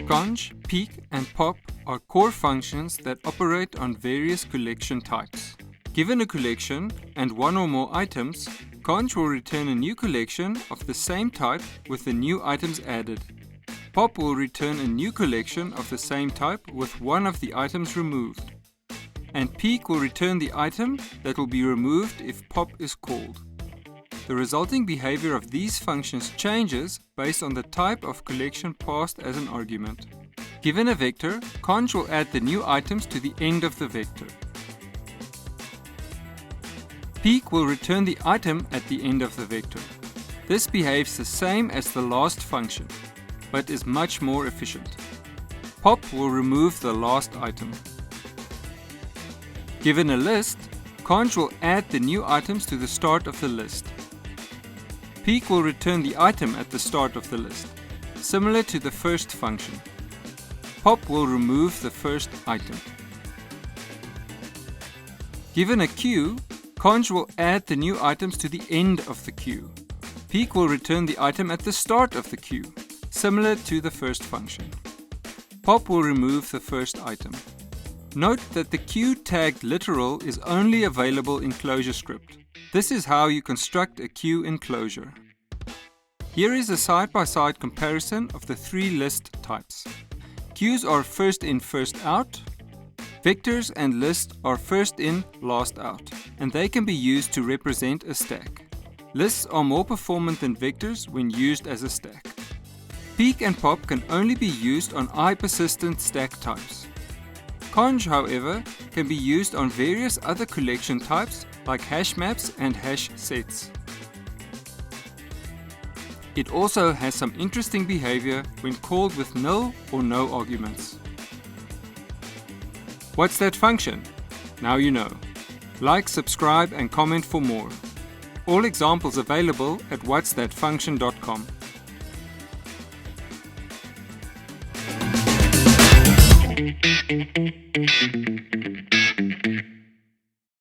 Conj, peek, and pop are core functions that operate on various collection types. Given a collection and one or more items, conj will return a new collection of the same type with the new items added. Pop will return a new collection of the same type with one of the items removed. And peek will return the item that will be removed if pop is called. The resulting behavior of these functions changes based on the type of collection passed as an argument. Given a vector, conj will add the new items to the end of the vector. Peek will return the item at the end of the vector. This behaves the same as the last function, but is much more efficient. Pop will remove the last item. Given a list, conj will add the new items to the start of the list. Peek will return the item at the start of the list, similar to the first function. Pop will remove the first item. Given a queue, conj will add the new items to the end of the queue. Peek will return the item at the start of the queue, similar to the first function. Pop will remove the first item. Note that the queue tagged literal is only available in ClojureScript. This is how you construct a queue in Clojure. Here is a side-by-side comparison of the three list types. Queues are first in, first out. Vectors and lists are first in, last out, and they can be used to represent a stack. Lists are more performant than vectors when used as a stack. Peek and pop can only be used on I-persistent stack types. Conj, however, can be used on various other collection types like hash maps and hash sets. It also has some interesting behavior when called with nil or no arguments. What's that function? Now you know. Like, subscribe and comment for more. All examples available at whatsthatfunction.com.